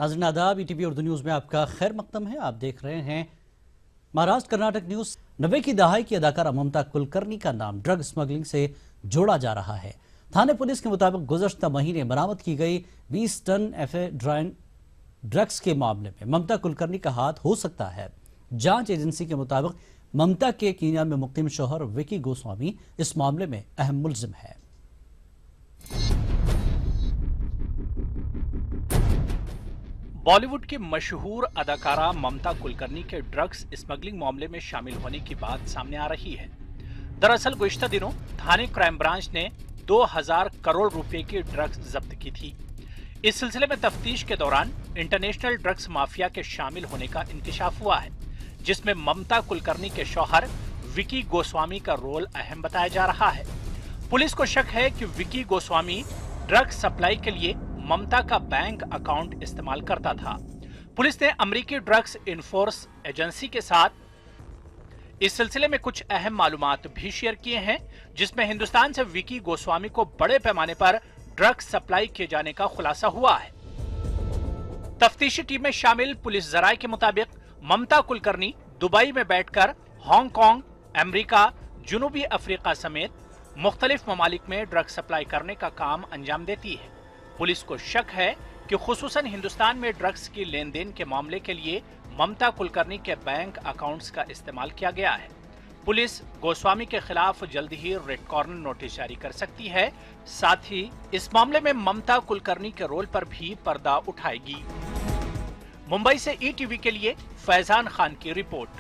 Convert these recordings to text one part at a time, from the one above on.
नाज़रीन आदाब, ETV Urdu news में आपका खैर मकदम है। आप देख रहे हैं महाराष्ट्र कर्नाटक न्यूज़। 90 की दहाई की अदाकारा ममता कुलकर्णी का नाम ड्रग स्मगलिंग से जोड़ा जा रहा है। थाने पुलिस के मुताबिक गुज़श्ता महीने बरामद की गई 20 टन एफेड्राइन ड्रग्स के मामले में ममता कुलकर्णी का हाथ हो सकता है। जांच एजेंसी के मुताबिक ममता के कीनिया में मुकीम शौहर विकी गोस्वामी इस मामले में अहम मुल्जिम है। बॉलीवुड की मशहूर अदाकारा ममता कुलकर्णी के ड्रग्स स्मगलिंग मामले में शामिल होने की बात सामने आ रही है। दरअसल गुज़िश्ता दिनों थाने क्राइम ब्रांच ने 2000 करोड़ रुपए की ड्रग्स जब्त की थी। इस सिलसिले में तफ्तीश के दौरान इंटरनेशनल ड्रग्स माफिया के शामिल होने का इंकिशाफ हुआ है, जिसमें ममता कुलकर्णी के शौहर विकी गोस्वामी का रोल अहम बताया जा रहा है। पुलिस को शक है कि विकी गोस्वामी ड्रग्स सप्लाई के लिए ममता का बैंक अकाउंट इस्तेमाल करता था। पुलिस ने अमेरिकी ड्रग्स इन्फोर्स एजेंसी के साथ इस सिलसिले में कुछ अहम मालूमात भी शेयर किए हैं, जिसमें हिंदुस्तान से विकी गोस्वामी को बड़े पैमाने पर ड्रग्स सप्लाई किए जाने का खुलासा हुआ है। तफ्तीशी टीम में शामिल पुलिस जराये के मुताबिक ममता कुलकर्णी दुबई में बैठकर हांगकांग, अमेरिका, जुनूबी अफ्रीका समेत मुख्तलिफ ममालिक में ड्रग्स सप्लाई करने का काम अंजाम देती है। पुलिस को शक है कि खुसूसन हिंदुस्तान में ड्रग्स की लेन देन के मामले के लिए ममता कुलकर्णी के बैंक अकाउंट्स का इस्तेमाल किया गया है। पुलिस गोस्वामी के खिलाफ जल्द ही रेड कॉर्नर नोटिस जारी कर सकती है। साथ ही इस मामले में ममता कुलकर्णी के रोल पर भी पर्दा उठाएगी। मुंबई से ईटीवी के लिए फैजान खान की रिपोर्ट।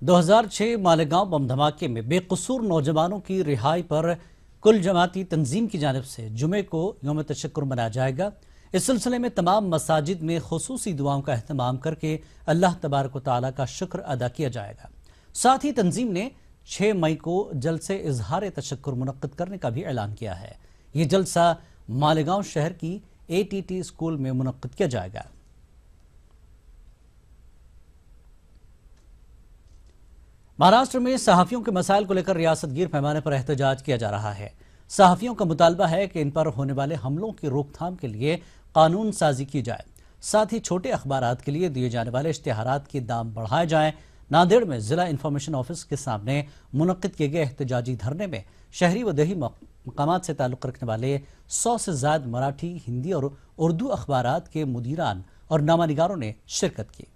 2006 मालेगांव बम धमाके में बेकसूर नौजवानों की रिहाई पर कुल जमाती तंजीम की जानिब से जुमे को यौम तशक्कुर मनाया जाएगा। इस सिलसिले में तमाम मसाजिद में खुसूसी दुआओं का एहतमाम करके अल्लाह तबारक व तआला का शुक्र अदा किया जाएगा। साथ ही तंजीम ने 6 मई को जलसे इजहार तशक्कुर मुनक्किद करने का भी ऐलान किया है। ये जलसा मालेगांव शहर की ATT स्कूल में मुनक्किद किया जाएगा। महाराष्ट्र में सहाफियों के मसाइल को लेकर रियासतगीर पैमाने पर एहतजाज किया जा रहा है। सहाफियों का मुतालबा है कि इन पर होने वाले हमलों की रोकथाम के लिए कानून साजी की जाए। साथ ही छोटे अखबारात के लिए दिए जाने वाले इश्तिहारात के दाम बढ़ाए जाएं। नांदेड़ में जिला इंफॉर्मेशन ऑफिस के सामने मुनक्किद किए गए एहतजाजी धरने में शहरी व देही मकामात से ताल्लुक़ रखने वाले 100 से ज़्यादा मराठी, हिंदी और उर्दू अखबारात के मुदीरान और नामानिगारों ने शिरकत की।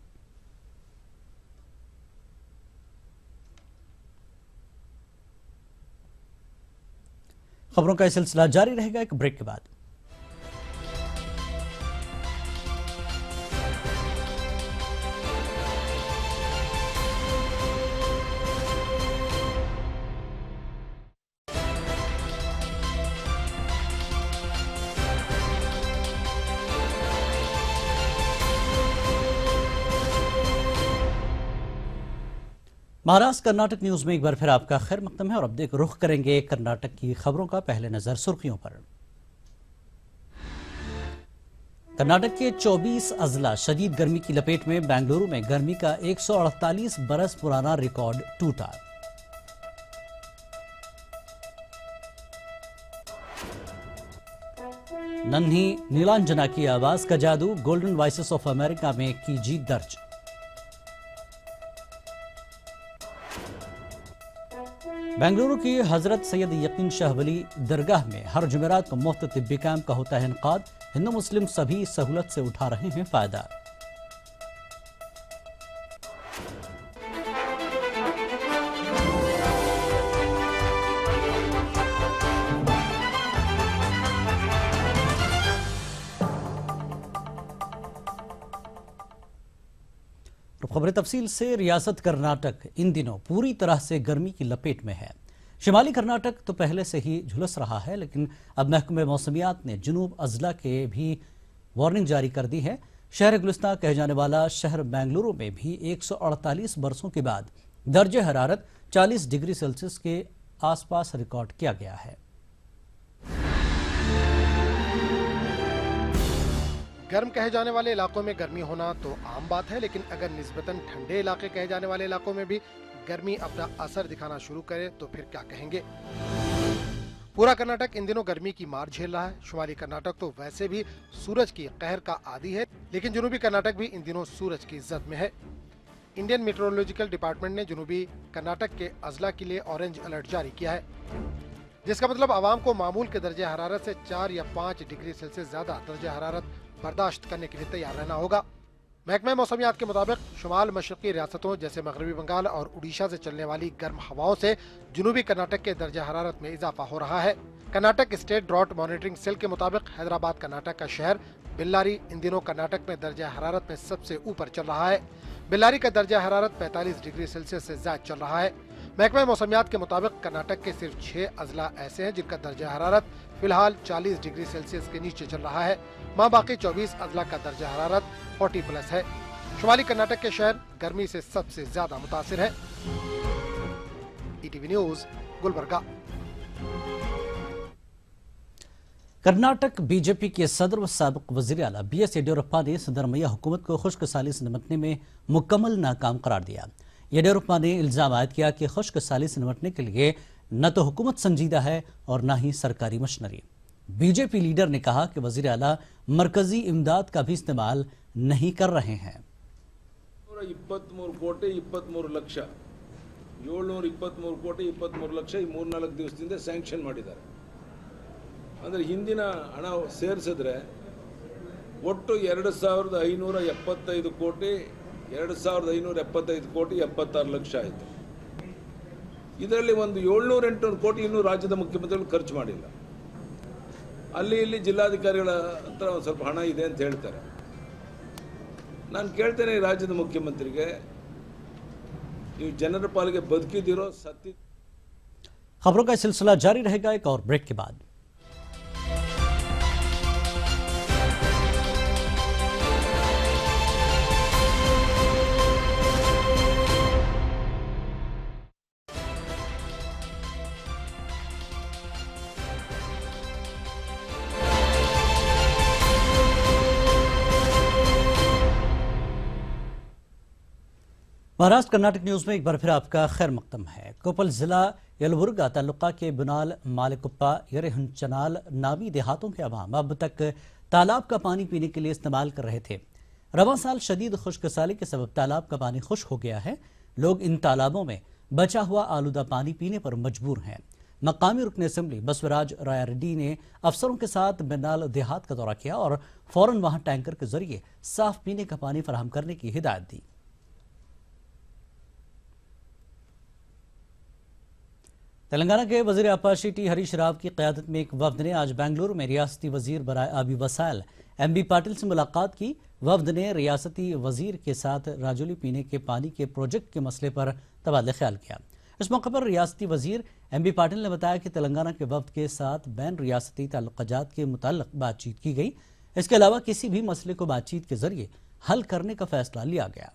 खबरों का सिलसिला जारी रहेगा एक ब्रेक के बाद। महाराष्ट्र कर्नाटक न्यूज में एक बार फिर आपका खैर मकदम है और अब रुख करेंगे कर्नाटक की खबरों का। पहले नजर सुर्खियों पर। कर्नाटक के 24 अजला शदीद गर्मी की लपेट में। बेंगलुरु में गर्मी का 148 बरस पुराना रिकॉर्ड टूटा। नन्ही नीलांजना की आवाज का जादू। गोल्डन वॉइसेस ऑफ अमेरिका में की जीत दर्ज। बेंगलुरु की हजरत सैयद यकीन शाह वली दरगाह में हर जुमेरात को मुफ्त तिब्बी कैंप का होता है इनकाद। हिंदू मुस्लिम सभी सहूलत से उठा रहे हैं फायदा। खबरें तफसील से। रियासत कर्नाटक इन दिनों पूरी तरह से गर्मी की लपेट में है। शिमाली कर्नाटक तो पहले से ही झुलस रहा है, लेकिन अब महकमे मौसमियात ने जुनूब अजला के भी वार्निंग जारी कर दी है। शहर गुलिस्तान कहे जाने वाला शहर बेंगलुरु में भी 148 बरसों के बाद दर्जे हरारत 40 डिग्री सेल्सियस के आसपास रिकॉर्ड किया गया है। गर्म कहे जाने वाले इलाकों में गर्मी होना तो आम बात है, लेकिन अगर निस्बतन ठंडे इलाके कहे जाने वाले इलाकों में भी गर्मी अपना असर दिखाना शुरू करे तो फिर क्या कहेंगे। पूरा कर्नाटक इन दिनों गर्मी की मार झेल रहा है। शुमाली कर्नाटक तो वैसे भी सूरज की कहर का आदी है, लेकिन जनूबी कर्नाटक भी इन दिनों सूरज की जद में है। इंडियन मेट्रोलॉजिकल डिपार्टमेंट ने जनूबी कर्नाटक के अजला के लिए ऑरेंज अलर्ट जारी किया है, जिसका मतलब आवाम को मामूल के दर्जे हरारत से 4 या 5 डिग्री सेल्सियस ज्यादा दर्जे हरारत बर्दाश्त करने के लिए तैयार रहना होगा। महकमा मौसमियात के मुताबिक शुमाल मशरकी रियासतों जैसे मगरबी बंगाल और उड़ीसा से चलने वाली गर्म हवाओं से जनूबी कर्नाटक के दर्जा हरारत में इजाफा हो रहा है। Karnataka state drought monitoring cell के मुताबिक हैदराबाद कर्नाटक का शहर बेल्लारी इन दिनों कर्नाटक में दर्जा हरारत में सबसे ऊपर चल रहा है। बेल्लारी का दर्जा हरारत 45 डिग्री सेल्सियस से ज्यादा चल रहा है। महकमा मौसमियात के मुताबिक कर्नाटक के सिर्फ 6 अजला ऐसे हैं जिनका दर्जा हरारत फिलहाल 40 डिग्री सेल्सियस के नीचे चल रहा है। बाकी 24 अजला का दर्जा हरारत 40+ है। शुमाली कर्नाटक के शहर गर्मी से सबसे ज्यादा मुतासिर है। ETV news, Gulbarga. Karnataka BJP के सदर व साबिक वजीर आला BS येडियुरप्पा ने सिद्धरमैया हुकूमत को खुश्क साली से निपटने में मुकम्मल नाकाम करार दिया। येडियुरप्पा ने इल्जाम आयद किया कि खुश्क साली से निपटने के लिए न तो हुकूमत संजीदा है और न ही सरकारी मशीनरी। बीजेपी लीडर ने कहा कि वजीर आला मरकजी इमदाद का भी इस्तेमाल नहीं कर रहे हैं। 23 ಕೋಟಿ 23 ಲಕ್ಷ 723 ಕೋಟಿ 23 ಲಕ್ಷ ಈ 3-4 ದಿವಸದಿಂದ ಸ್ಯಾಂಕ್ಷನ್ ಮಾಡಿದ್ದಾರೆ. ಅಂದರೆ ಹಿಂದಿನ ಹಣ ಸೇರಿಸಿದ್ರೆ ಒಟ್ಟು 2575 ಕೋಟಿ 2575 ಕೋಟಿ 76 ಲಕ್ಷ ಆಯಿತು. ಇದರಲ್ಲಿ ಒಂದು 708 ಕೋಟಿ ಇನ್ನೂ ರಾಜ್ಯದ ಮುಖ್ಯಮಂತ್ರಿಗಳು ಖರ್ಚು ಮಾಡಿಲ್ಲ. ಅಲ್ಲಿ ಇಲ್ಲಿ ಜಿಲ್ಲಾಧಿಕಾರಿಗಳ ಹತ್ರ ಒಂದು ಸ್ವಲ್ಪ ಹಣ ಇದೆ ಅಂತ ಹೇಳ್ತಾರೆ. ನಾನು ಕೇಳ್ತೇನೆ ರಾಜ್ಯದ ಮುಖ್ಯಮಂತ್ರಿಗೆ, ನೀವು ಜನರ ಪಾಲಿಗೆ ಬದುಕಿದಿರೋ ಸತ್ಯ। खबरों का सिलसिला जारी रहेगा एक और ब्रेक के बाद। महाराष्ट्र कर्नाटक न्यूज में एक बार फिर आपका खैर मकदम है। कोपल जिला यलबुर्गा तालुका के बुनाल मालिकुप्पा यरेहंचनाल नामी देहातों के अवाम अब तक तालाब का पानी पीने के लिए इस्तेमाल कर रहे थे। रवां साल शदीद खुश्कसाली के सबब तालाब का पानी खुश्क हो गया है। लोग इन तालाबों में बचा हुआ आलूदा पानी पीने पर मजबूर हैं। मकामी रुकन असेंबली बसवराज रायारेड्डी ने अफसरों के साथ बेनाल देहात का दौरा किया और फौरन वहां टैंकर के जरिए साफ पीने का पानी फराहम करने की हिदायत दी। तेलंगाना के वजीर आपाशी टी हरीश राव की क़यादत में एक वफ्द ने आज बेंगलुरु में रियासती वजीर बराए आबी वसाइल MB पाटिल से मुलाकात की। वफ्द ने रियासती वजीर के साथ राजौली पीने के पानी के प्रोजेक्ट के मसले पर तबादला ख्याल किया। इस मौके पर रियासती वजीर MB पाटिल ने बताया कि तेलंगाना के वफ्द के साथ बैन रियासती ताल्लुकात के मुताल्लिक बातचीत की गई। इसके अलावा किसी भी मसले को बातचीत के जरिए हल करने का फैसला लिया गया।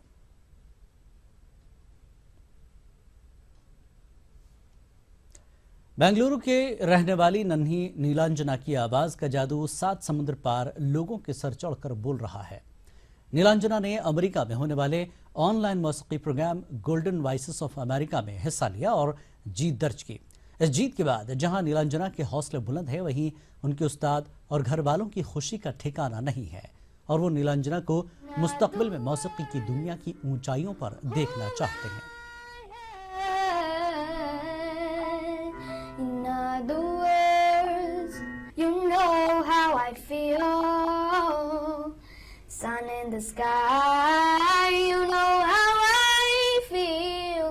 बेंगलुरु के रहने वाली नन्ही नीलांजना की आवाज का जादू 7 समुद्र पार लोगों के सर चढ़कर बोल रहा है। नीलांजना ने अमेरिका में होने वाले ऑनलाइन मौसीकी program golden voices of America में हिस्सा लिया और जीत दर्ज की। इस जीत के बाद जहां नीलांजना के हौसले बुलंद है, वहीं उनके उस्ताद और घर वालों की खुशी का ठिकाना नहीं है और वो नीलांजना को मुस्तकबिल में मौसीकी की दुनिया की ऊंचाइयों पर देखना चाहते हैं। Sun in the sky, you know how I feel.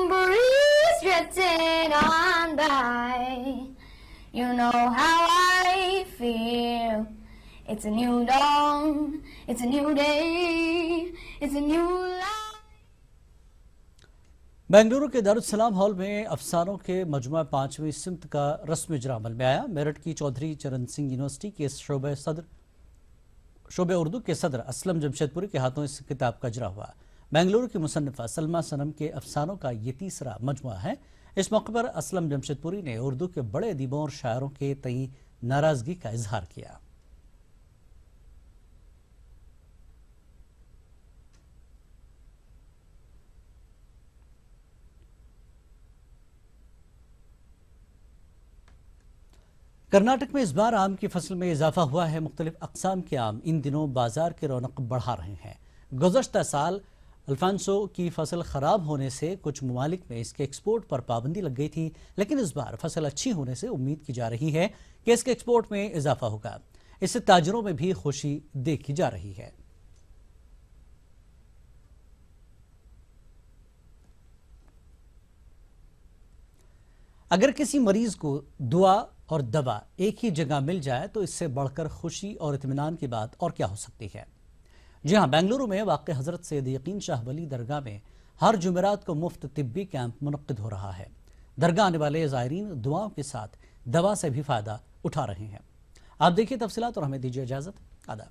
Breeze drifting on by, you know how I feel. It's a new dawn, it's a new day, it's a new life. Bengaluru के दारुस्सलाम हॉल में अफसानों के मजमुआ 5वीं सिमत का रस्म इजरा अमल में आया। मेरठ की चौधरी चरण सिंह यूनिवर्सिटी के शोबे उर्दू के सदर असलम जमशेदपुरी के हाथों इस किताब का इजरा हुआ। बेंगलुरु की मुसन्निफा सलमा सनम के अफसानों का ये तीसरा मजमुआ है। इस मौके पर असलम जमशेदपुरी ने उर्दू के बड़े अदीबों और शायरों के तई नाराजगी का इजहार किया। कर्नाटक में इस बार आम की फसल में इजाफा हुआ है। मुख्तलिफ अक़साम के आम इन दिनों बाजार की रौनक बढ़ा रहे हैं। गुज़श्ता साल अल्फांसो की फसल खराब होने से कुछ ममालिक में इसके एक्सपोर्ट पर पाबंदी लग गई थी, लेकिन इस बार फसल अच्छी होने से उम्मीद की जा रही है कि इसके एक्सपोर्ट में इजाफा होगा। इससे ताजरों में भी खुशी देखी जा रही है। अगर किसी मरीज को दुआ और दवा एक ही जगह मिल जाए तो इससे बढ़कर खुशी और इत्मीनान की बात और क्या हो सकती है। जी हां, बेंगलुरु में वाक़ हज़रत सैयद यकीन शाह वली दरगाह में हर जुमेरात को मुफ्त तिब्बी कैंप मुनक्किद हो रहा है। दरगाह आने वाले ज़ायरीन दुआओं के साथ दवा से भी फ़ायदा उठा रहे हैं। आप देखिए तफसीलात और हमें दीजिए इजाज़त। आदाब।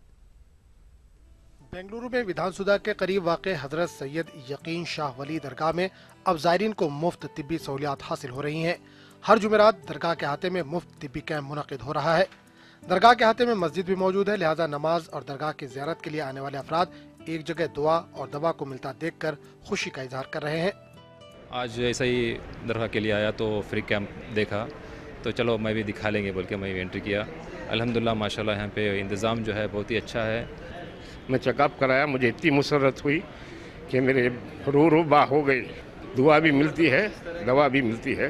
बेंगलुरु में विधानसुधा के करीब वाक़े हजरत सैयद यकीन शाह वली दरगाह में अब ज़ायरीन को मुफ्त तिब्बी सहूलियात हासिल हो रही हैं। हर जुमेरात दरगाह के अहाते में मुफ्त तिब्बी कैंप मुनक्किद हो रहा है। दरगाह के अहाते में मस्जिद भी मौजूद है, लिहाजा नमाज और दरगाह की ज़ियारत के लिए आने वाले अफराद एक जगह दुआ और दवा को मिलता देखकर खुशी का इजहार कर रहे हैं। आज ऐसा ही दरगाह के लिए आया तो फ्री कैंप देखा तो चलो मैं भी दिखा लेंगे बोल के मैं भी एंट्री किया। अल्हम्दुलिल्लाह माशाल्लाह यहाँ पे इंतज़ाम जो है बहुत ही अच्छा है। मैं चेकअप कराया, मुझे इतनी मुसरत हुई कि मेरे रू बा हो गई। दुआ भी मिलती है, दवा भी मिलती है।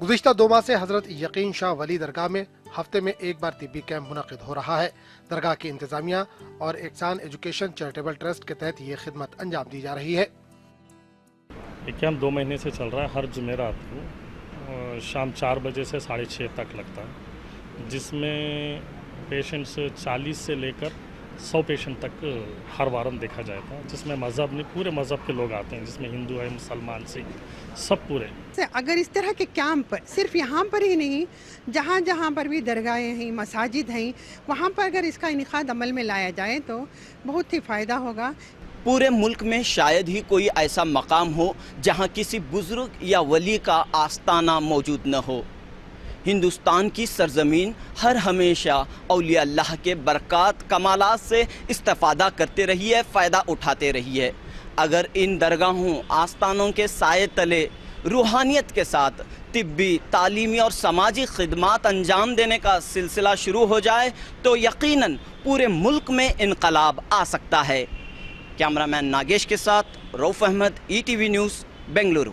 गुज़िश्ता 2 माह से हजरत यकीन शाह वली दरगाह में हफ्ते में एक बार तिब्बी कैंप मुनक्किद हो रहा है। दरगाह की इंतजामिया और एहसान एजुकेशन चैरिटेबल ट्रस्ट के तहत ये खिदमत अंजाम दी जा रही है। ये कैंप 2 महीने से चल रहा है। हर जुमेरात को शाम 4 बजे से 6:30 तक लगता है, जिसमें पेशेंट्स 40 से लेकर 100 पेशेंट तक हर वारम देखा जाएगा, जिसमें मज़हब नहीं पूरे मज़हब के लोग आते हैं, जिसमें हिंदू है, मुसलमान, सिख, सब पूरे। अगर इस तरह के कैंप सिर्फ यहाँ पर ही नहीं, जहाँ जहाँ पर भी दरगाहें हैं, मसाजिद हैं, वहाँ पर अगर इसका इनेकाद अमल में लाया जाए तो बहुत ही फ़ायदा होगा। पूरे मुल्क में शायद ही कोई ऐसा मकाम हो जहाँ किसी बुजुर्ग या वली का आस्ताना मौजूद न हो। हिंदुस्तान की सरजमीन हर हमेशा औलिया अल्लाह के बरक़ात कमालात से इस्तेफ़ादा करते रही है, फ़ायदा उठाते रही है। अगर इन दरगाहों आस्तानों के साए तले रूहानियत के साथ तिब्बी, तालीमी और समाजी खिदमात अंजाम देने का सिलसिला शुरू हो जाए तो यकीनन पूरे मुल्क में इनकलाब आ सकता है। कैमरामैन नागेश के साथ रऊफ़ अहमद, ETV न्यूज़, बेंगलुरु।